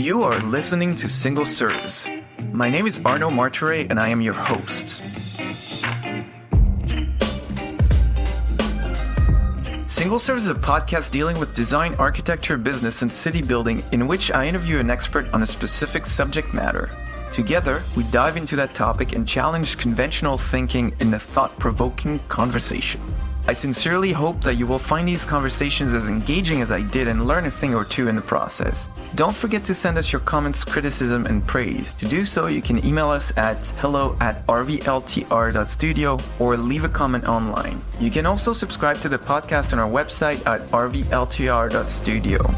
You are listening to Single Serves. My name is Arno Marture and I am your host. Single Serves is a podcast dealing with design, architecture, business, and city building in which I interview an expert on a specific subject matter. Together, we dive into that topic and challenge conventional thinking in a thought-provoking conversation. I sincerely hope that you will find these conversations as engaging as I did and learn a thing or two in the process. Don't forget to send us your comments, criticism, and praise. To do so, you can email us at hello@rvltr.studio or leave a comment online. You can also subscribe to the podcast on our website at rvltr.studio.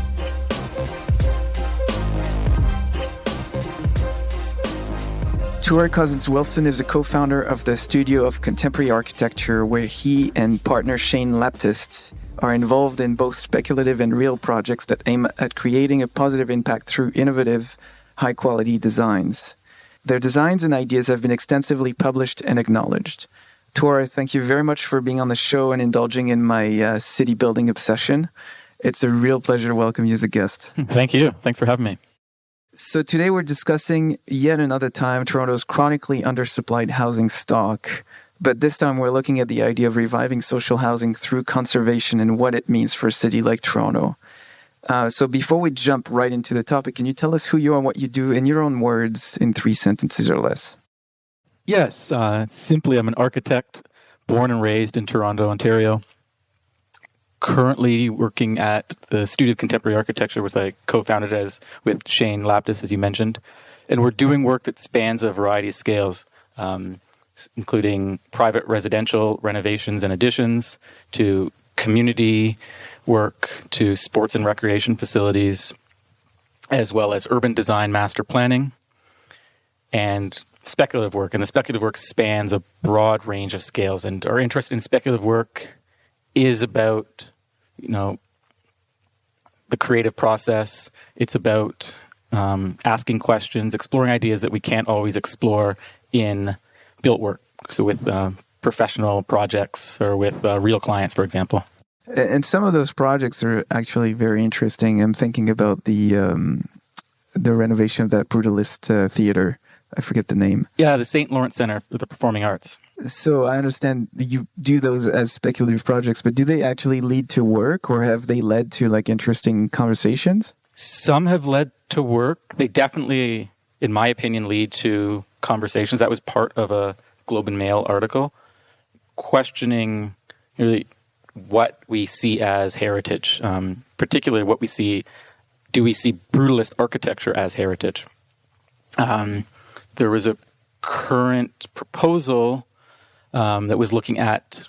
Tura Cousins-Wilson is a co-founder of the Studio of Contemporary Architecture, where he and partner Shane Laptiste are involved in both speculative and real projects that aim at creating a positive impact through innovative, high-quality designs. Their designs and ideas have been extensively published and acknowledged. Tura, thank you very much for being on the show and indulging in my city building obsession. It's a real pleasure to welcome you as a guest. Thank you. Thanks for having me. So today we're discussing yet another time Toronto's chronically undersupplied housing stock. But this time we're looking at the idea of reviving social housing through conservation and what it means for a city like Toronto. So before we jump right into the topic, can you tell us who you are and what you do in your own words in 3 sentences or less? Yes. Simply, I'm an architect born and raised in Toronto, Ontario. Currently working at the Studio of Contemporary Architecture, which I co-founded with Shane Laptiste, as you mentioned. And we're doing work that spans a variety of scales, including private residential renovations and additions, to community work, to sports and recreation facilities, as well as urban design master planning, and speculative work. And the speculative work spans a broad range of scales. And our interest in speculative work is about, the creative process. It's about asking questions, exploring ideas that we can't always explore in built work. So with professional projects or with real clients, for example. And some of those projects are actually very interesting. I'm thinking about the renovation of that brutalist theater. I forget the name. Yeah, the St. Lawrence Center for the Performing Arts. So I understand you do those as speculative projects, but do they actually lead to work or have they led to interesting conversations? Some have led to work. They definitely, in my opinion, lead to conversations. That was part of a Globe and Mail article questioning really what we see as heritage, particularly what we see. Do we see brutalist architecture as heritage? There was a current proposal that was looking at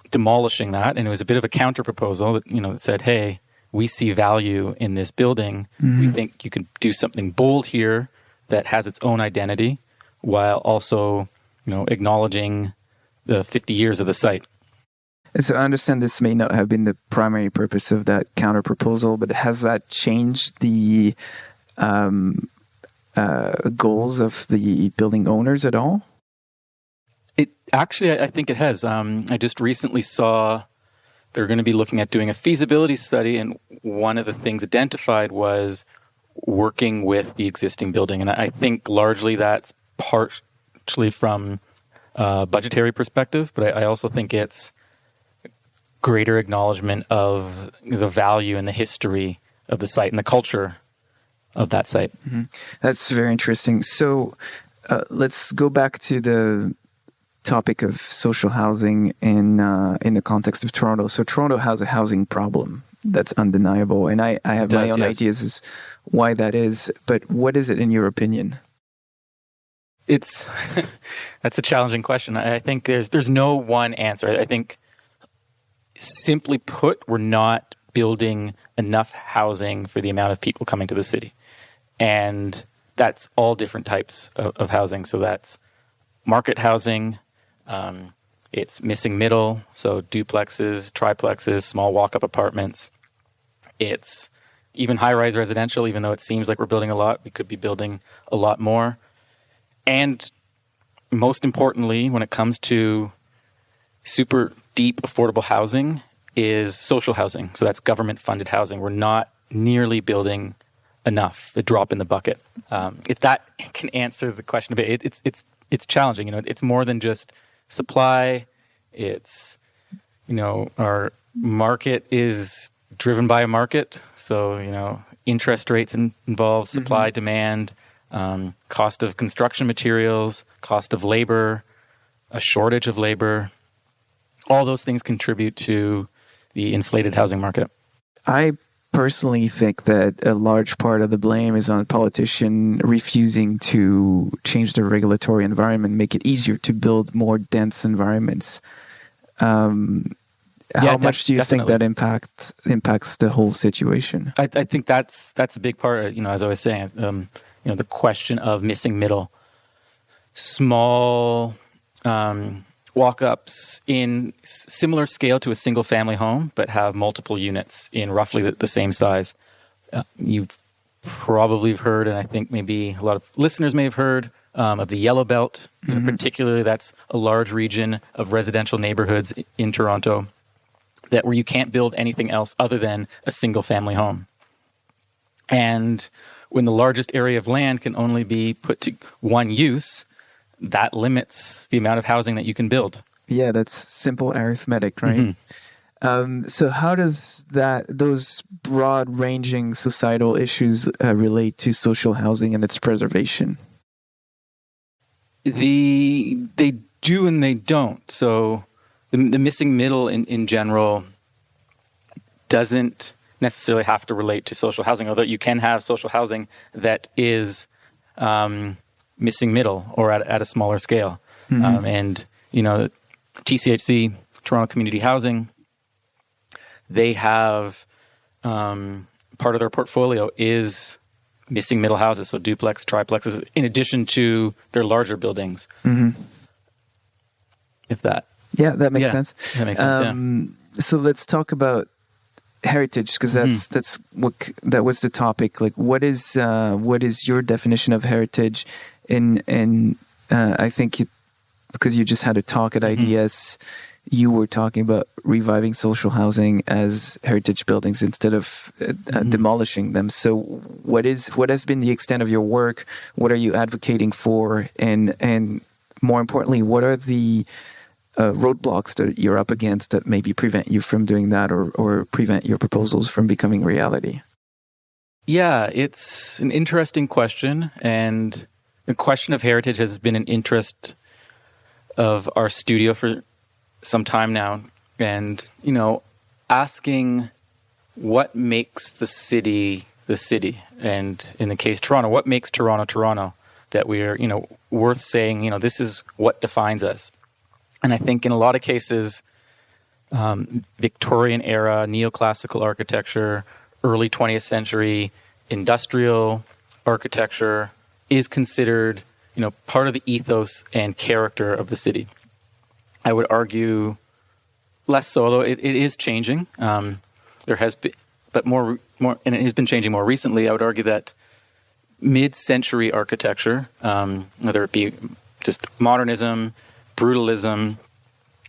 demolishing that, and it was a bit of a counter proposal that said, "Hey, we see value in this building. Mm-hmm. We think you could do something bold here that has its own identity, while also, acknowledging the 50 years of the site." So I understand this may not have been the primary purpose of that counter proposal, but has that changed the goals of the building owners at all? It actually, I think it has. I just recently saw they're going to be looking at doing a feasibility study, and one of the things identified was working with the existing building. And I think largely that's partially from a budgetary perspective, but I also think it's greater acknowledgement of the value and the history of the site and the culture of that site. Mm-hmm. That's very interesting. So let's go back to the topic of social housing in the context of Toronto. So Toronto has a housing problem that's undeniable, and I have my own ideas as why that is. But what is it in your opinion? That's a challenging question. I think there's no one answer. I think simply put, we're not building enough housing for the amount of people coming to the city. And that's all different types of housing. So that's market housing. It's missing middle. So duplexes, triplexes, small walk-up apartments. It's even high-rise residential, even though it seems like we're building a lot. We could be building a lot more. And most importantly, when it comes to super deep affordable housing, is social housing. So that's government-funded housing. We're not nearly building enough, a drop in the bucket. If that can answer the question a bit, it's challenging. It's more than just supply. It's, our market is driven by a market. So, interest rates involve supply, demand, cost of construction materials, cost of labor, a shortage of labor. All those things contribute to the inflated housing market. I personally think that a large part of the blame is on a politician refusing to change the regulatory environment, make it easier to build more dense environments. How much do you think that impacts the whole situation? I think that's a big part. As I was saying, the question of missing middle, small walk-ups in similar scale to a single-family home, but have multiple units in roughly the same size. You've probably heard, and I think maybe a lot of listeners may have heard of the Yellow Belt. Particularly, that's a large region of residential neighborhoods in Toronto where you can't build anything else other than a single-family home. And when the largest area of land can only be put to one use, that limits the amount of housing that you can build. Yeah, that's simple arithmetic, right? So how does those broad-ranging societal issues relate to social housing and its preservation? They do and they don't. So the missing middle in general doesn't necessarily have to relate to social housing, although you can have social housing that is missing middle or at a smaller scale. And, TCHC, Toronto Community Housing, they have part of their portfolio is missing middle houses, so duplex, triplexes, in addition to their larger buildings. If that. Yeah, that makes sense. That makes sense, So let's talk about heritage, because that was the topic. Like, what is your definition of heritage? And I think because you just had a talk at IDS, you were talking about reviving social housing as heritage buildings instead of demolishing them. So what has been the extent of your work? What are you advocating for? And more importantly, what are the roadblocks that you're up against that maybe prevent you from doing that or prevent your proposals from becoming reality? Yeah, it's an interesting question. And the question of heritage has been an interest of our studio for some time now. And, asking what makes the city, and in the case Toronto, what makes Toronto, that we're, worth saying, this is what defines us. And I think in a lot of cases, Victorian era, neoclassical architecture, early 20th century industrial architecture is considered, part of the ethos and character of the city. I would argue less so, although it is changing. There has been, but more, and it has been changing more recently. I would argue that mid-century architecture, whether it be just modernism, brutalism,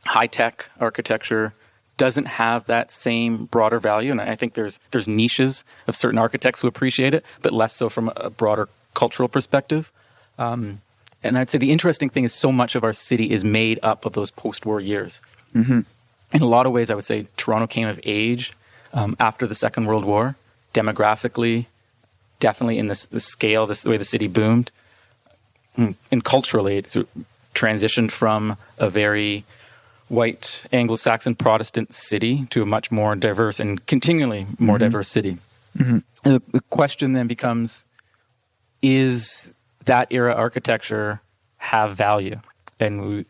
high-tech architecture, doesn't have that same broader value. And I think there's niches of certain architects who appreciate it, but less so from a broader cultural perspective. And I'd say the interesting thing is so much of our city is made up of those post-war years. In a lot of ways, I would say Toronto came of age after the Second World War, demographically, definitely in the scale, the way the city boomed. And culturally, it's transitioned from a very white Anglo-Saxon Protestant city to a much more diverse and continually more diverse city. And the question then becomes, is that era architecture have value? And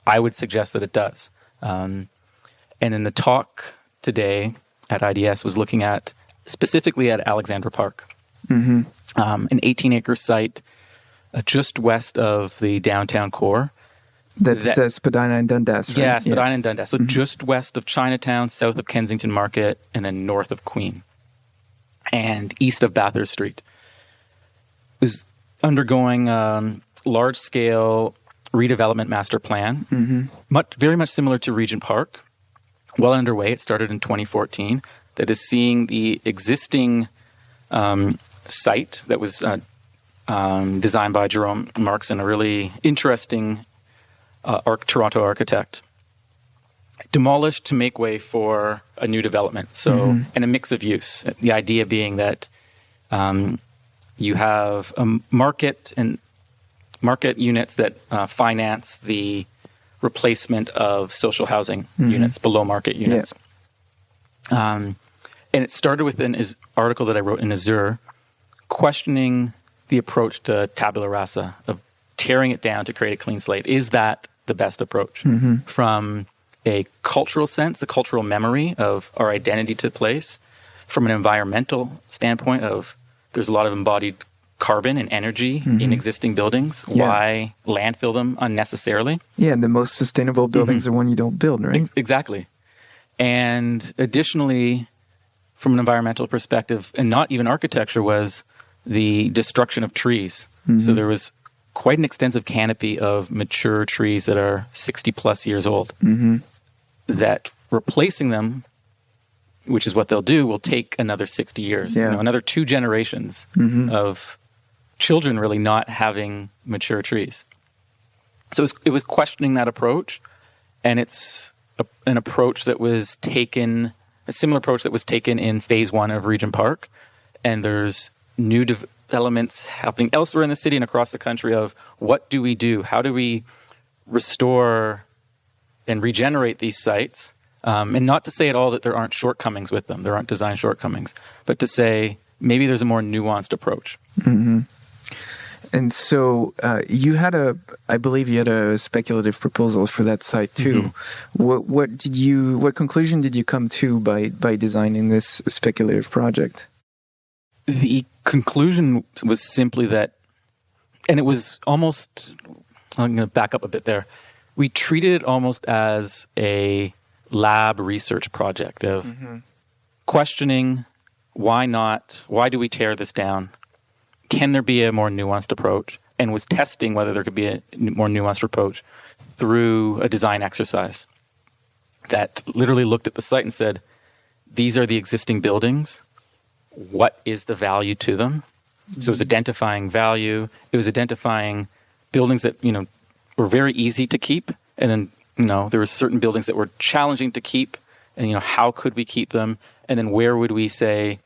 I would suggest that it does. And then the talk today at IDS was looking at specifically at Alexandra Park, an 18-acre site just west of the downtown core. That's Spadina and Dundas, right? Yeah, Spadina and Dundas. So just west of Chinatown, south of Kensington Market, and then north of Queen, and east of Bathurst Street. It was undergoing large-scale redevelopment master plan, very much similar to Regent Park, well underway. It started in 2014. That is seeing the existing site that was designed by Jerome Markson, a really interesting Toronto architect. Demolished to make way for a new development. So, and a mix of use. The idea being that you have a market and market units that finance the replacement of social housing units, below market units. Yeah. And it started with an article that I wrote in Azure, questioning the approach to tabula rasa, of tearing it down to create a clean slate. Is that the best approach? From a cultural sense, a cultural memory of our identity to place, from an environmental standpoint of there's a lot of embodied carbon and energy in existing buildings. Yeah. Why landfill them unnecessarily? Yeah, and the most sustainable buildings are one you don't build, right? Exactly. And additionally, from an environmental perspective, and not even architecture, was the destruction of trees. So there was quite an extensive canopy of mature trees that are 60 plus years old. That replacing them, which is what they'll do, will take another 60 years, another 2 generations of children really not having mature trees. So it was questioning that approach, and it's an approach that was taken, a similar approach that was taken in phase 1 of Regent Park, and there's new developments happening elsewhere in the city and across the country of what do we do? How do we restore and regenerate these sites? And not to say at all that there aren't shortcomings with them. There aren't design shortcomings. But to say maybe there's a more nuanced approach. And so I believe you had a speculative proposal for that site too. What conclusion did you come to by designing this speculative project? The conclusion was simply that, and it was almost, I'm going to back up a bit there. We treated it almost as a lab research project of questioning why do we tear this down? Can there be a more nuanced approach? And was testing whether there could be a more nuanced approach through a design exercise that literally looked at the site and said, these are the existing buildings. What is the value to them? So it was identifying value. It was identifying buildings that, were very easy to keep. And then, there were certain buildings that were challenging to keep. And, how could we keep them? And then where would we say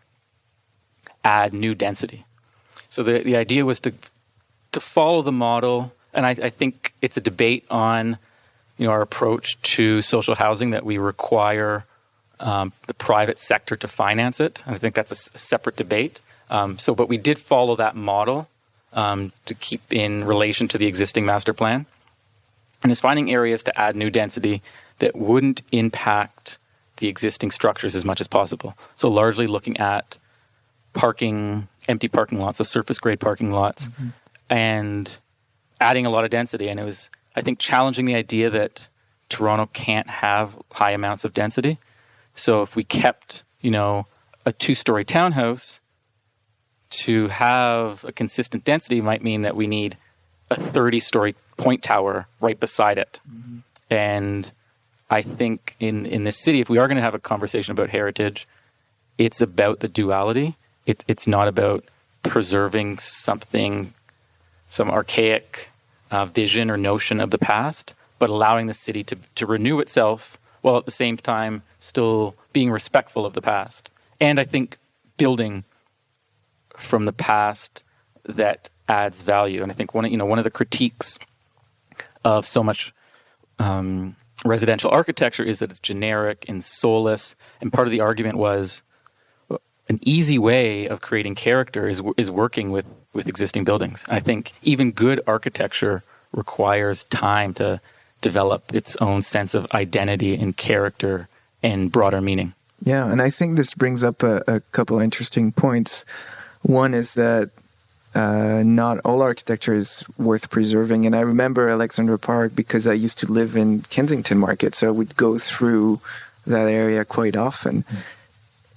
add new density? So the idea was to follow the model. And I think it's a debate on, our approach to social housing, that we require the private sector to finance it. I think that's a separate debate. But we did follow that model to keep in relation to the existing master plan. And is finding areas to add new density that wouldn't impact the existing structures as much as possible. So largely looking at empty parking lots, so surface grade parking lots, and adding a lot of density. And it was, I think, challenging the idea that Toronto can't have high amounts of density. So if we kept, a 2-story townhouse, to have a consistent density might mean that we need a 30-story point tower right beside it. And I think in this city, if we are going to have a conversation about heritage, it's about the duality. It's not about preserving some archaic vision or notion of the past, but allowing the city to renew itself while at the same time still being respectful of the past. And I think building from the past that adds value. And I think one of the critiques of so much residential architecture is that it's generic and soulless. And part of the argument was an easy way of creating character is working with existing buildings. I think even good architecture requires time to develop its own sense of identity and character and broader meaning. Yeah, and I think this brings up a couple of interesting points. One is that not all architecture is worth preserving. And I remember Alexandra Park because I used to live in Kensington Market, so I would go through that area quite often.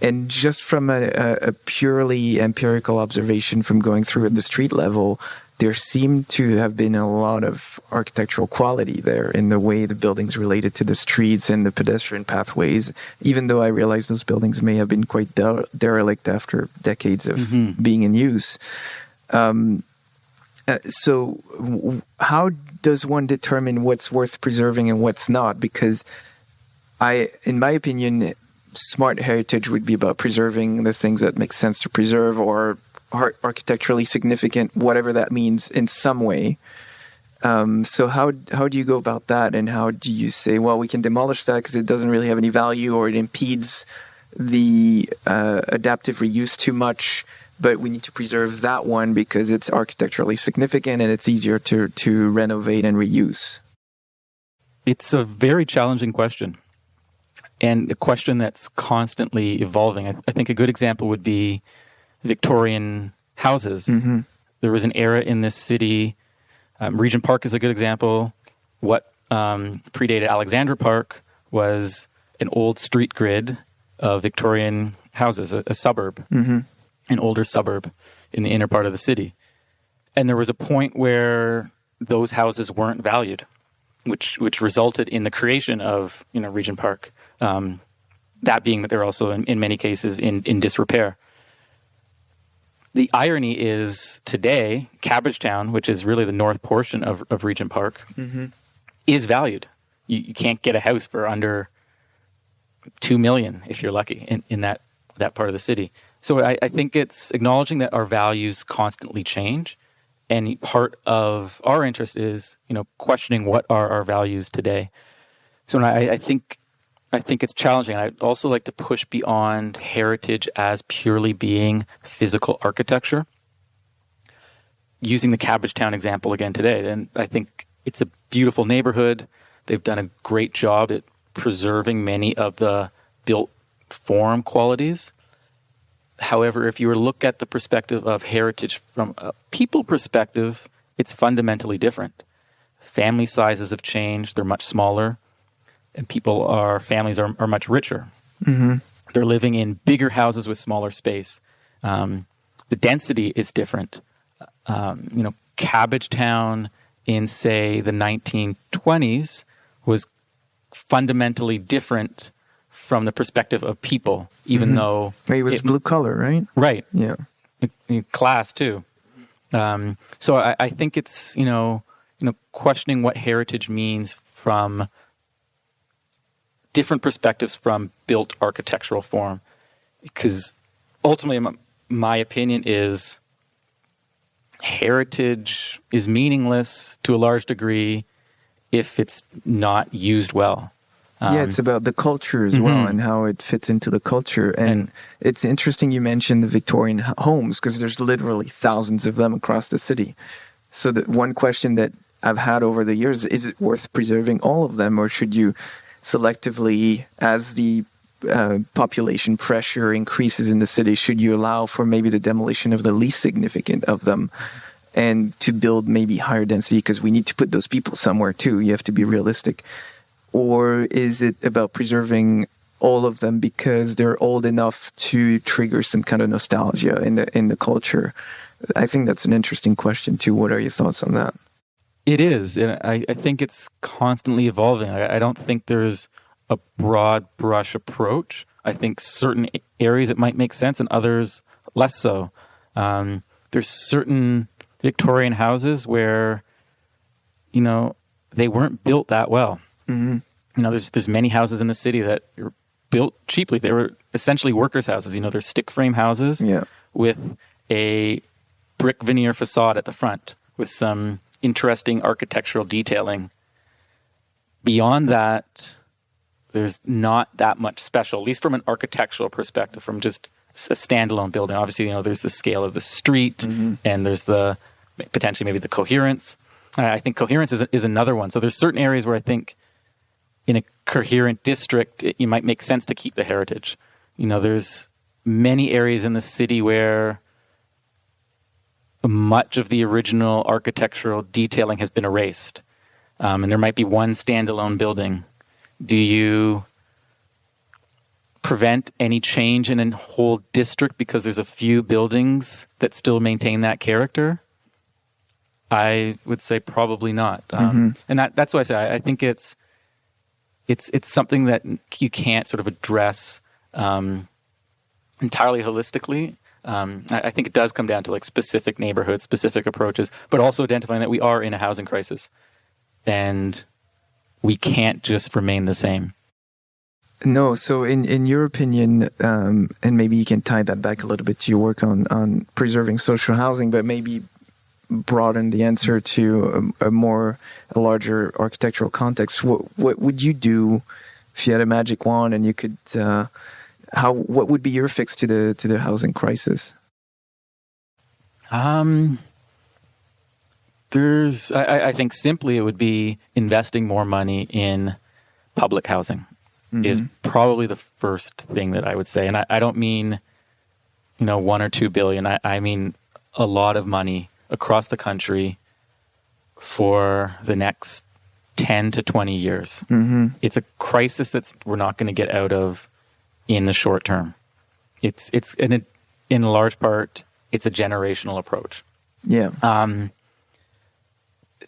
And just from a purely empirical observation from going through at the street level, there seemed to have been a lot of architectural quality there in the way the buildings related to the streets and the pedestrian pathways, even though I realize those buildings may have been quite derelict after decades of being in use. So how does one determine what's worth preserving and what's not? Because in my opinion, smart heritage would be about preserving the things that make sense to preserve or architecturally significant, whatever that means in some way. So how do you go about that? And how do you say, well, we can demolish that because it doesn't really have any value or it impedes the adaptive reuse too much, but we need to preserve that one because it's architecturally significant and it's easier to renovate and reuse? It's a very challenging question, and a question that's constantly evolving. I think a good example would be Victorian houses. There was an era in this city. Regent Park is a good example. What predated Alexandra Park was an old street grid of Victorian houses, a suburb, an older suburb in the inner part of the city. And there was a point where those houses weren't valued, which resulted in the creation of Regent Park. That being that they're also in many cases in disrepair. The irony is today, Cabbagetown, which is really the north portion of Regent Park, is valued. You can't get a house for under $2 million if you're lucky in that part of the city. So I think it's acknowledging that our values constantly change, and part of our interest is questioning what are our values today. So I think it's challenging. I'd also like to push beyond heritage as purely being physical architecture. Using the Cabbagetown example again today, and I think it's a beautiful neighborhood. They've done a great job at preserving many of the built form qualities. However, if you were to look at the perspective of heritage from a people perspective, it's fundamentally different. Family sizes have changed. They're much smaller. And families are much richer. They're living in bigger houses with smaller space. The density is different. Cabbagetown in, say, the 1920s was fundamentally different from the perspective of people, even though... It was blue collar, right? Right. Yeah. Class, too. So I think it's, questioning what heritage means from different perspectives from built architectural form. Because ultimately, my opinion is heritage is meaningless to a large degree if it's not used well. It's about the culture as well and how it fits into the culture. And it's interesting you mentioned the Victorian homes because there's literally thousands of them across the city. So the one question that I've had over the years, is it worth preserving all of them, or should you selectively, as the population pressure increases in the city, should you allow for maybe the demolition of the least significant of them and to build maybe higher density because we need to put those people somewhere too? You have to be realistic. Or is it about preserving all of them because they're old enough to trigger some kind of nostalgia in the culture? I think that's an interesting question too. What are your thoughts on that? It is. And I think it's constantly evolving. I don't think there's a broad brush approach. I think certain areas it might make sense and others less so. There's certain Victorian houses where, they weren't built that well. There's many houses in the city that were built cheaply. They were essentially workers' houses. They're stick frame houses with a brick veneer facade at the front with some interesting architectural detailing. Beyond that, there's not that much special, at least from an architectural perspective, from just a standalone building. Obviously, there's the scale of the street and there's the potentially maybe the coherence. I think coherence is another one. So there's certain areas where I think in a coherent district, it might make sense to keep the heritage. There's many areas in the city where much of the original architectural detailing has been erased. And there might be one standalone building. Do you prevent any change in a whole district because there's a few buildings that still maintain that character? I would say probably not. And that's why I say I think it's something that you can't sort of address entirely holistically. I think it does come down to like specific neighborhoods, specific approaches, but also identifying that we are in a housing crisis and we can't just remain the same. No, so in your opinion, and maybe you can tie that back a little bit to your work on preserving social housing, but maybe broaden the answer to a larger architectural context. What would you do if you had a magic wand and you could? What would be your fix to the housing crisis? I think simply it would be investing more money in public housing is probably the first thing that I would say. And I don't mean, $1 or $2 billion. I mean a lot of money across the country for the next 10 to 20 years. It's a crisis we're not going to get out of in the short term. It's in large part, it's a generational approach. Yeah.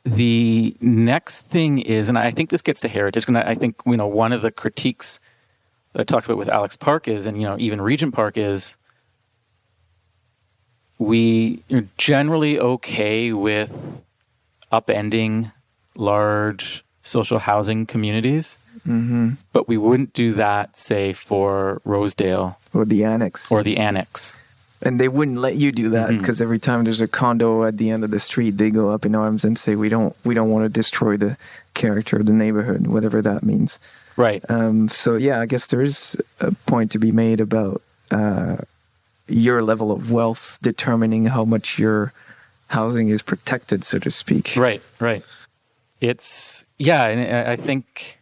The next thing is, and I think this gets to heritage, and I think, one of the critiques that I talked about with Alex Park is, and, even Regent Park is, we are generally okay with upending large social housing communities, but we wouldn't do that, say, for Rosedale. Or the Annex. And they wouldn't let you do that because every time there's a condo at the end of the street, they go up in arms and say, we don't want to destroy the character of the neighborhood, whatever that means. Right. So, yeah, I guess there is a point to be made about your level of wealth determining how much your housing is protected, so to speak. Right. It's, and I think,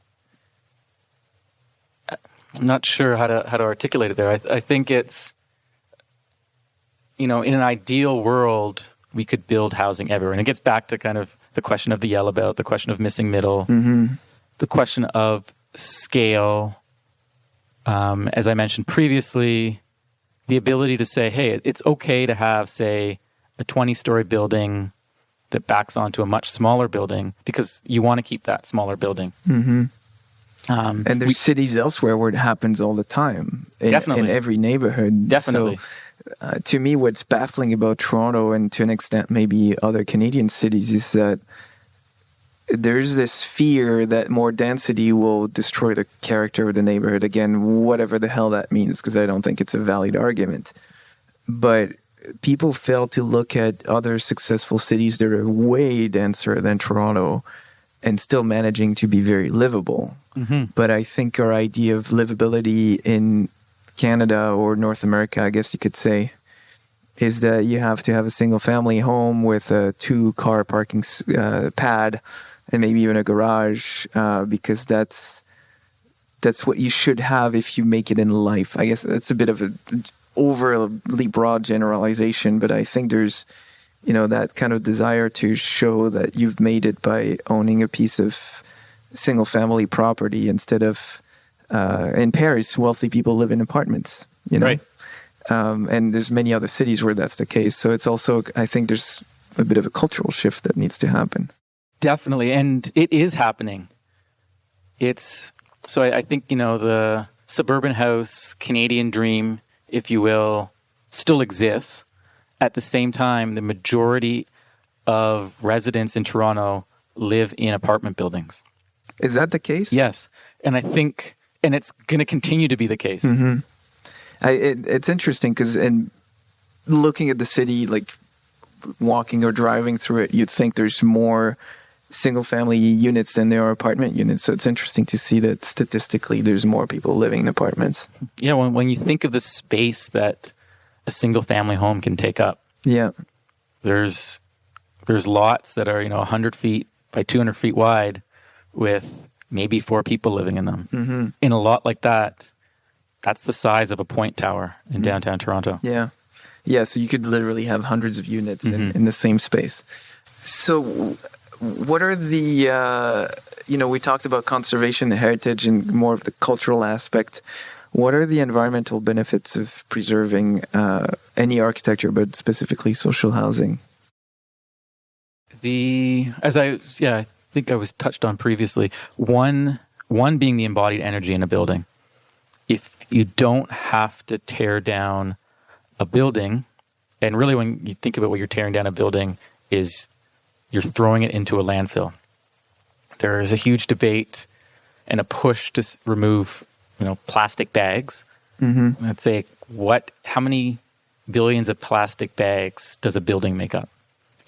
I'm not sure how to articulate it there. I think it's, in an ideal world, we could build housing everywhere. And it gets back to kind of the question of the yellow belt, the question of missing middle, the question of scale. As I mentioned previously, the ability to say, hey, it's okay to have, say, a 20-story building that backs onto a much smaller building because you want to keep that smaller building. And there's cities elsewhere where it happens all the time. Definitely. In every neighborhood. Definitely. So, to me, what's baffling about Toronto and to an extent maybe other Canadian cities is that there's this fear that more density will destroy the character of the neighborhood. Again, whatever the hell that means, because I don't think it's a valid argument. But people fail to look at other successful cities that are way denser than Toronto and still managing to be very livable. But I think our idea of livability in Canada or North America, I guess you could say, is that you have to have a single family home with a 2-car parking pad and maybe even a garage, because that's what you should have if you make it in life. I guess that's a bit of an overly broad generalization, but I think there's, that kind of desire to show that you've made it by owning a piece of single family property instead of, in Paris, wealthy people live in apartments, Right. And there's many other cities where that's the case. So it's also, I think there's a bit of a cultural shift that needs to happen. Definitely. And it is happening. I think, the suburban house, Canadian dream, if you will, still exists. At the same time, the majority of residents in Toronto live in apartment buildings. Is that the case? Yes. And I think, and it's going to continue to be the case. It's interesting because in looking at the city, like walking or driving through it, you'd think there's more single-family units than there are apartment units. So it's interesting to see that statistically there's more people living in apartments. Yeah, when you think of the space that a single-family home can take up. Yeah. There's lots that are, 100 feet by 200 feet wide with maybe 4 people living in them. In a lot like that, that's the size of a point tower in downtown Toronto. Yeah. Yeah, so you could literally have hundreds of units in the same space. So what are the, we talked about conservation and heritage and more of the cultural aspect. What are the environmental benefits of preserving any architecture, but specifically social housing? I think I was touched on previously. One being the embodied energy in a building. If you don't have to tear down a building, and really when you think about what you're tearing down a building is you're throwing it into a landfill. There is a huge debate and a push to remove, plastic bags. Mm-hmm. Let's say, how many billions of plastic bags does a building make up?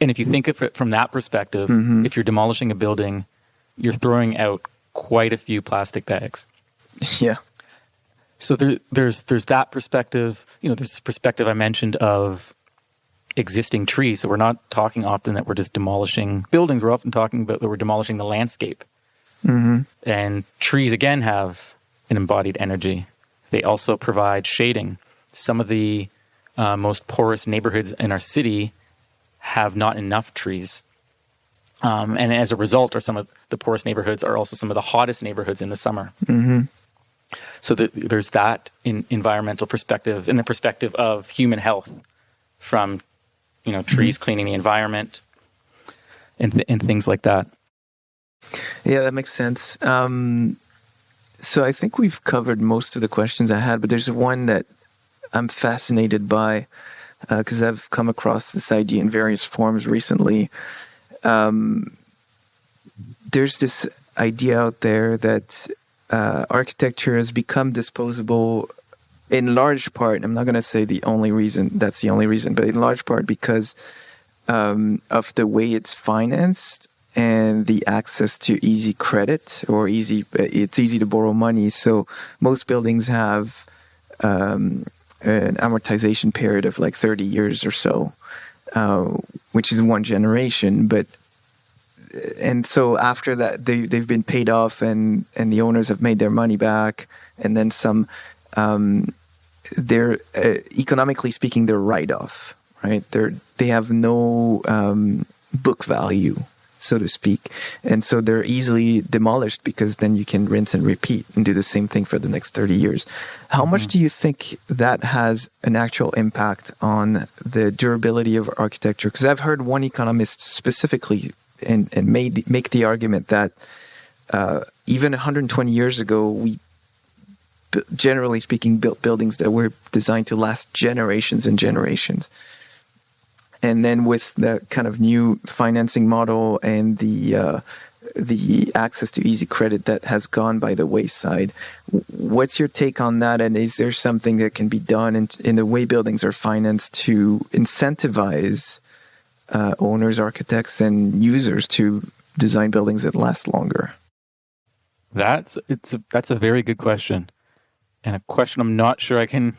And if you think of it from that perspective, mm-hmm. if you're demolishing a building, you're throwing out quite a few plastic bags. Yeah. So there's that perspective. There's this perspective I mentioned of existing trees. So we're not talking often that we're just demolishing buildings. We're often talking about that we're demolishing the landscape. Mm-hmm. And trees, again, have an embodied energy. They also provide shading. Some of the most porous neighborhoods in our city have not enough trees. And as a result, some of the poorest neighborhoods are also some of the hottest neighborhoods in the summer. Mm-hmm. So there's that environmental perspective, and the perspective of human health from, trees mm-hmm. cleaning the environment and things like that. Yeah, that makes sense. So I think we've covered most of the questions I had, but there's one that I'm fascinated by because I've come across this idea in various forms recently. There's this idea out there that architecture has become disposable in large part. I'm not going to say that's the only reason, but in large part because of the way it's financed and the access to easy credit it's easy to borrow money. So most buildings have an amortization period of like 30 years or so, which is one generation. And so after that, they've been paid off and the owners have made their money back. And then some, they're economically speaking, they're write-off, right? They have no book value, so to speak. And so they're easily demolished because then you can rinse and repeat and do the same thing for the next 30 years. How much do you think that has an actual impact on the durability of architecture? Because I've heard one economist specifically and make the argument that even 120 years ago, we, generally speaking, built buildings that were designed to last generations and generations. And then with the kind of new financing model and the access to easy credit that has gone by the wayside, what's your take on that? And is there something that can be done in the way buildings are financed to incentivize owners, architects, and users to design buildings that last longer? That's a very good question, and a question I'm not sure I can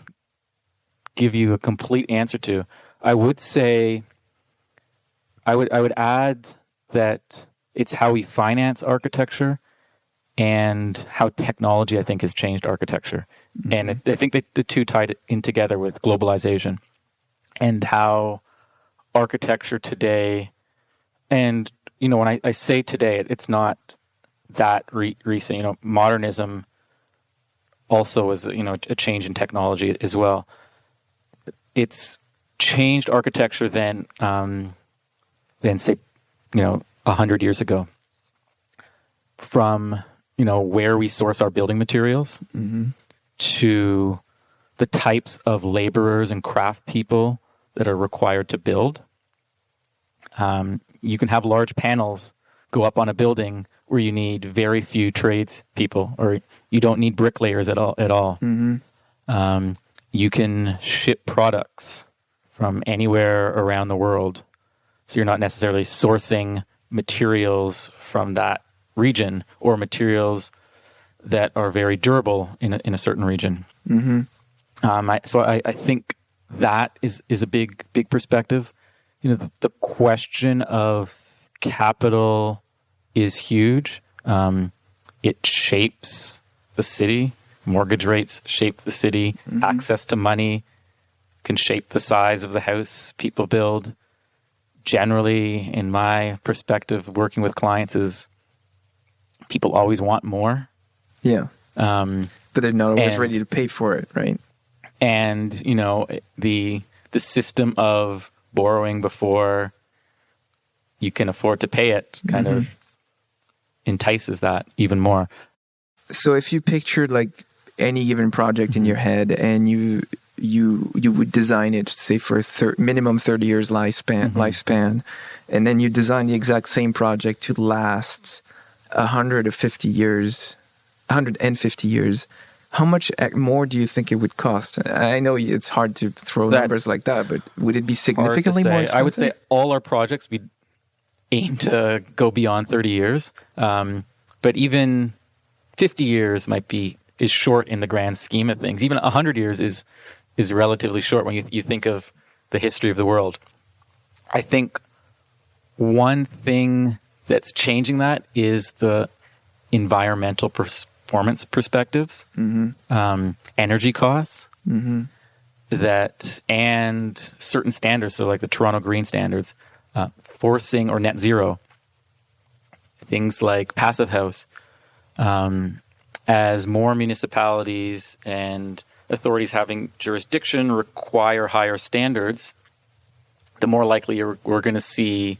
give you a complete answer to. I would say, I would add that it's how we finance architecture and how technology, I think, has changed architecture. Mm-hmm. And I think that the two tied in together with globalization and how architecture today, and, when I say today, it's not that recent. Modernism also is, a change in technology as well. It's changed architecture than say, 100 years ago, from, where we source our building materials mm-hmm. to the types of laborers and craft people that are required to build. You can have large panels go up on a building where you need very few trades people, or you don't need bricklayers at all. Mm-hmm. You can ship products from anywhere around the world, so you're not necessarily sourcing materials from that region or materials that are very durable in a certain region. Mm-hmm. I think that is a big perspective. The question of capital is huge. It shapes the city. Mortgage rates shape the city. Mm-hmm. Access to money can shape the size of the house people build. Generally, in my perspective, working with clients is people always want more. Yeah. But they're not always ready to pay for it, right? And, the system of borrowing before you can afford to pay it kind of entices that even more. So if you pictured like any given project in your head and you would design it, say for minimum 30 years lifespan, and then you design the exact same project to last 150 years, how much more do you think it would cost? I know it's hard to throw numbers like that, but would it be significantly more expensive? I would say all our projects, we aim to go beyond 30 years. But even 50 years is short in the grand scheme of things. Even 100 years is relatively short when you think of the history of the world. I think one thing that's changing that is the environmental performance perspectives, energy costs, that and certain standards, so like the Toronto Green Standards, forcing or net zero, things like Passive House, as more municipalities and authorities having jurisdiction require higher standards, the more likely we're going to see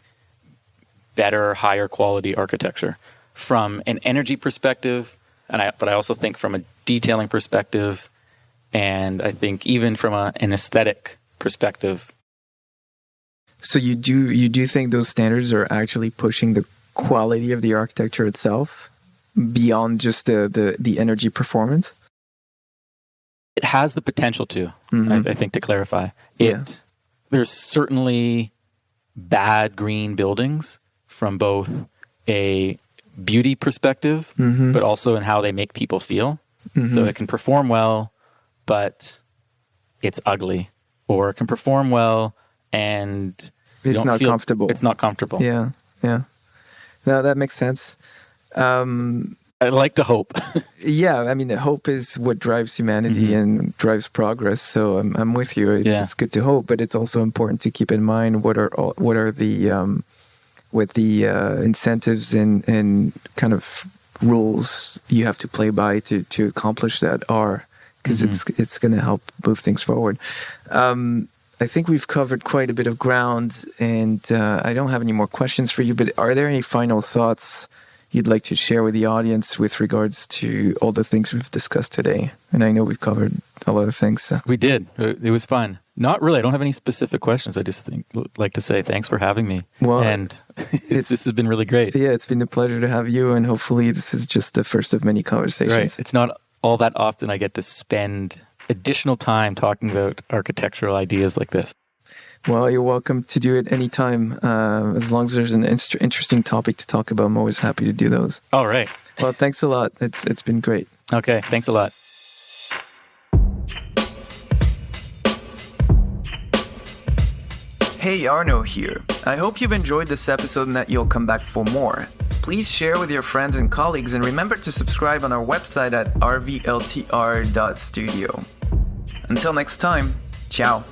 better, higher quality architecture from an energy perspective, but I also think from a detailing perspective, and I think even from an aesthetic perspective. So you do think those standards are actually pushing the quality of the architecture itself beyond just the energy performance? It has the potential to, I think, to clarify. There's certainly bad green buildings from both a beauty perspective, but also in how they make people feel. So it can perform well, but it's ugly. Or it can perform well and it's not comfortable. It's not comfortable. Yeah. No, that makes sense. I like to hope. Yeah, I mean, hope is what drives humanity and drives progress. So I'm with you. It's good to hope, but it's also important to keep in mind what are the incentives and kind of rules you have to play by to accomplish that are, because it's going to help move things forward. I think we've covered quite a bit of ground, and I don't have any more questions for you, but are there any final thoughts you'd like to share with the audience with regards to all the things we've discussed today? And I know we've covered a lot of things. So. We did. It was fun. Not really. I don't have any specific questions. I just like to say thanks for having me. Well, and this has been really great. Yeah, it's been a pleasure to have you, and hopefully this is just the first of many conversations. Right. It's not all that often I get to spend additional time talking about architectural ideas like this. Well, you're welcome to do it anytime. As long as there's an interesting topic to talk about, I'm always happy to do those. All right. Well, thanks a lot. It's been great. Okay. Thanks a lot. Hey, Arno here. I hope you've enjoyed this episode and that you'll come back for more. Please share with your friends and colleagues, and remember to subscribe on our website at rvltr.studio. Until next time, ciao.